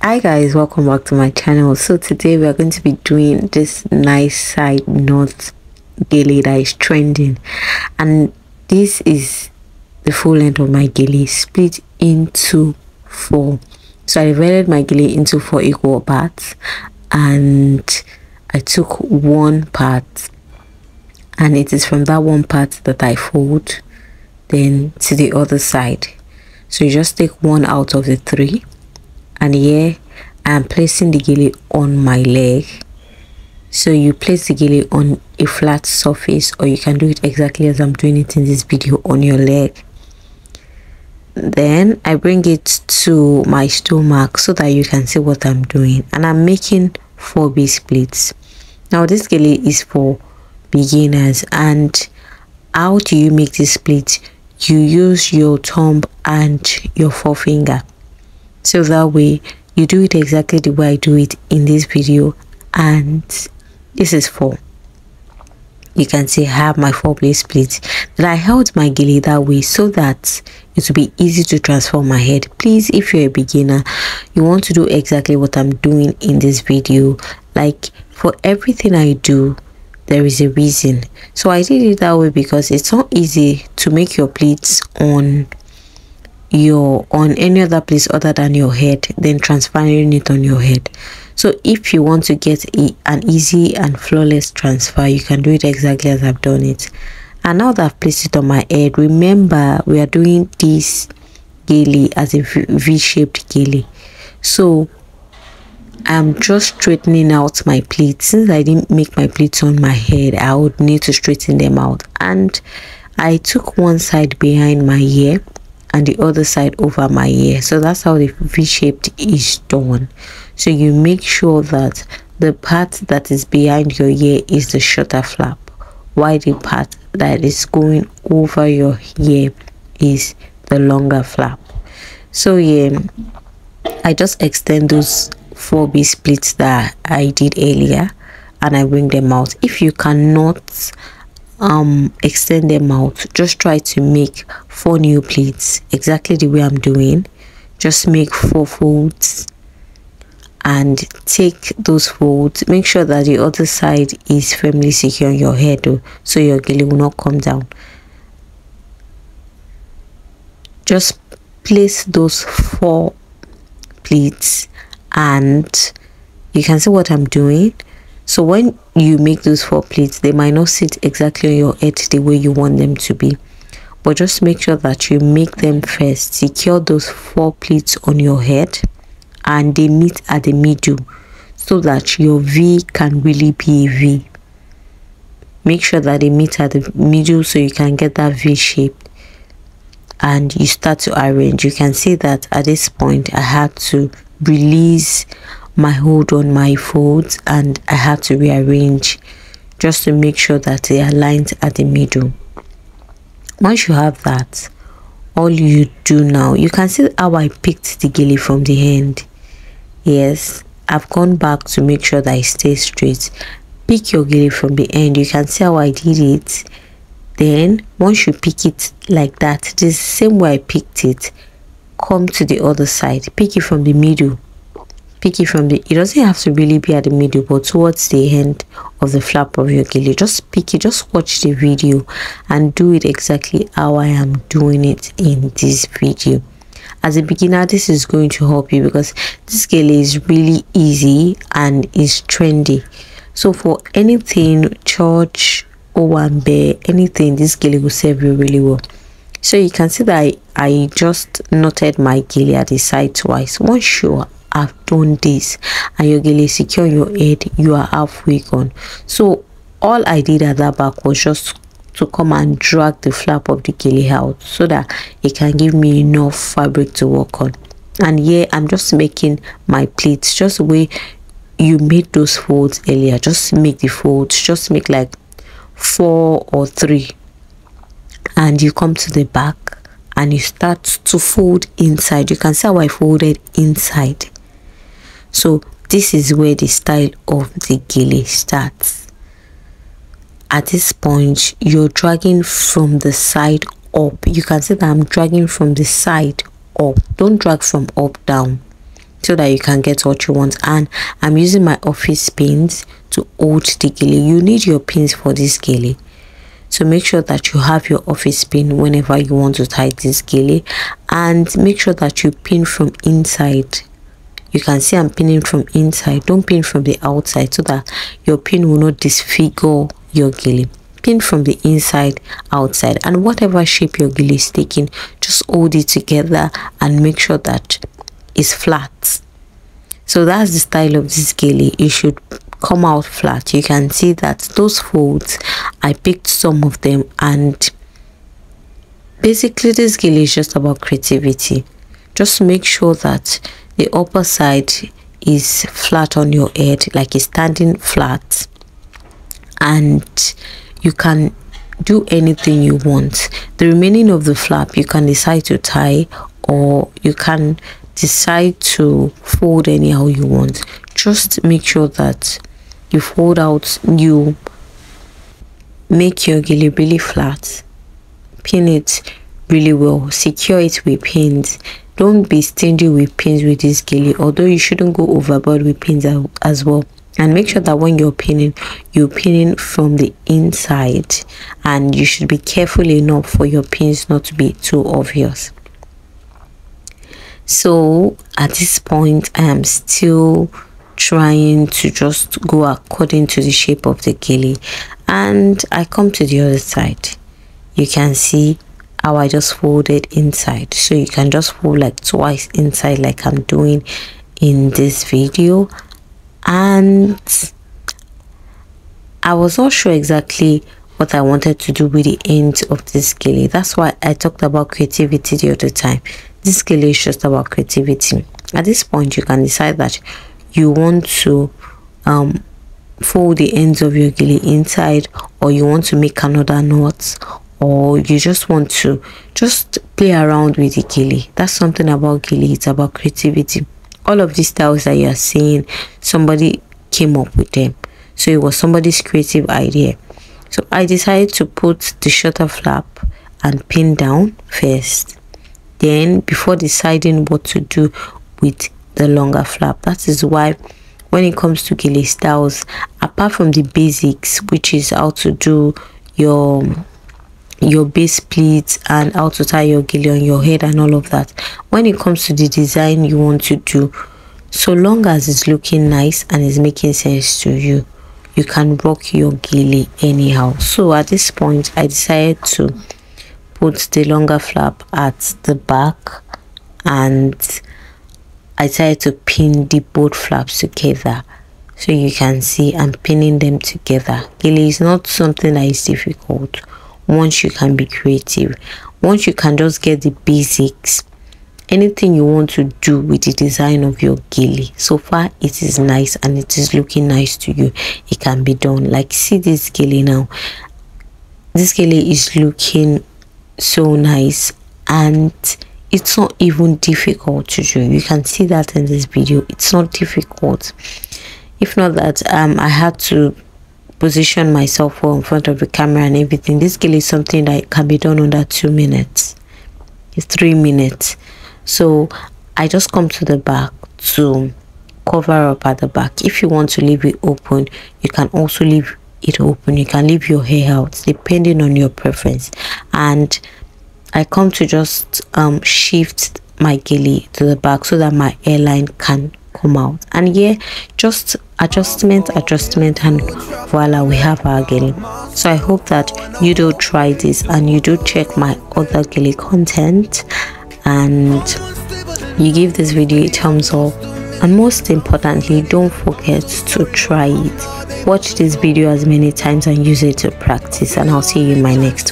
Hi guys, welcome back to my channel. So today we are going to be doing this nice side knot gele that is trending, and this is the full length of my gele split into 4. So I divided my gele into 4 equal parts, and I took one part, and it is from that one part that I fold then to the other side. So you just take one out of the 3, and here I am placing the gele on my leg. So you place the gele on a flat surface, or you can do it exactly as I'm doing it in this video, on your leg. Then I bring it to my stomach so that you can see what I'm doing, and I'm making 4 B splits. Now this gele is for beginners, and how do you make this split? You use your thumb and your forefinger, so that way you do it exactly the way I do it in this video. And this is 4. You can see I have my 4 blade splits that I held my gele that way so that it will be easy to transfer my head. Please, if you're a beginner, you want to do exactly what I'm doing in this video. Like, for everything I do, there is a reason. So I did it that way because it's not easy to make your pleats on any other place other than your head, then transferring it on your head. So if you want to get an easy and flawless transfer, you can do it exactly as I've done it. And now that I've placed it on my head, remember we are doing this gele as a V-shaped gele. So I'm just straightening out my pleats. Since I didn't make my pleats on my head, I would need to straighten them out. And I took one side behind my ear and the other side over my ear. So that's how the V-shaped is done. So you make sure that the part that is behind your ear is the shorter flap, while the part that is going over your ear is the longer flap. So yeah, I just extend those 4 B splits that I did earlier, and I bring them out. If you cannot extend them out, just try to make 4 new pleats exactly the way I'm doing. Just make 4 folds and take those folds. Make sure that the other side is firmly secure on your head though, so your gele will not come down. Just place those 4 pleats, and you can see what I'm doing. So when you make those 4 pleats, they might not sit exactly on your head the way you want them to be, but just make sure that you make them first. Secure those 4 pleats on your head, and they meet at the middle so that your V can really be a V. Make sure that they meet at the middle so you can get that V shape, and you start to arrange. You can see that at this point I had to release my hold on my folds, and I had to rearrange just to make sure that they are aligned at the middle. Once you have that, all you do now, you can see how I picked the gele from the end. Yes, I've gone back to make sure that it stays straight. Pick your gele from the end. You can see how I did it. Then once you pick it like that, it is the same way I picked it. Come to the other side, pick it from the middle. Pick it from it doesn't have to really be at the middle, but towards the end of the flap of your gele. Just pick it, just watch the video and do it exactly how I am doing it in this video. As a beginner, this is going to help you because this gele is really easy and is trendy. So for anything, church, owambe, anything, this gele will serve you really well. So you can see that I just knotted my gele at the side twice. Once you have done this and your gele is secure on your head, you are halfway gone. So all I did at that back was just to come and drag the flap of the gele out so that it can give me enough fabric to work on. And here I'm just making my pleats just the way you made those folds earlier. Just make the folds, just make like 4 or 3, and you come to the back and you start to fold inside. You can see how I folded inside. So this is where the style of the gele starts. At this point, you're dragging from the side up. You can see that I'm dragging from the side up. Don't drag from up down. so that you can get what you want. And I'm using my office pins to hold the gele. You need your pins for this gele, so make sure that you have your office pin whenever you want to tie this gele, and make sure that you pin from inside. You can see I'm pinning from inside. Don't pin from the outside, so that your pin will not disfigure your gele. Pin from the inside, outside, and whatever shape your gele is taking, just hold it together and make sure that it's flat. So that's the style of this gele. It should come out flat. You can see that those folds, I picked some of them, and basically this gele is just about creativity. Just make sure that the upper side is flat on your head, like it's standing flat, and you can do anything you want. The remaining of the flap you can decide to tie, or you can decide to fold anyhow you want. Just make sure that you fold out, you make your gele really flat, pin it really well, secure it with pins. Don't be stingy with pins with this gele, although you shouldn't go overboard with pins as well. And make sure that when you're pinning from the inside, and you should be careful enough for your pins not to be too obvious. So at this point I am still trying to just go according to the shape of the gele, and I come to the other side. You can see how I just folded inside, so you can just fold like twice inside like I'm doing in this video. And I was not sure exactly what I wanted to do with the end of this gele. That's why I talked about creativity the other time. This gele is just about creativity. At this point you can decide that you want to fold the ends of your gele inside, or you want to make another knot, or you just want to just play around with the gele. That's something about gele. It's about creativity. All of these styles that you are seeing, somebody came up with them, so it was somebody's creative idea. So I decided to put the shorter flap and pin down first, then before deciding what to do with the longer flap. That is why when it comes to gele styles, apart from the basics, which is how to do your base pleats and how to tie your gele on your head and all of that, when it comes to the design you want to do, so long as it's looking nice and it's making sense to you, you can rock your gele anyhow. So at this point I decided to put the longer flap at the back, and I decided to pin the both flaps together. So you can see I'm pinning them together. Gele is not something that is difficult once you can be creative. Once you can just get the basics, anything you want to do with the design of your gele, so far it is nice and it is looking nice to you, it can be done. Like, see this gele now. This gele is looking so nice, and it's not even difficult to do. You can see that in this video. It's not difficult. If not that I had to position myself well in front of the camera and everything, this gele is something that can be done under 2 minutes. It's 3 minutes. So I just come to the back to cover up at the back. If you want to leave it open, you can also leave it open. You can leave your hair out depending on your preference. And I come to just shift my gele to the back so that my hairline can come out. And yeah, just adjustment, and voila, we have our gele. So I hope that you do try this and you do check my other gele content, and you give this video a thumbs up, and most importantly, don't forget to try it. Watch this video as many times and use it to practice, and I'll see you in my next one.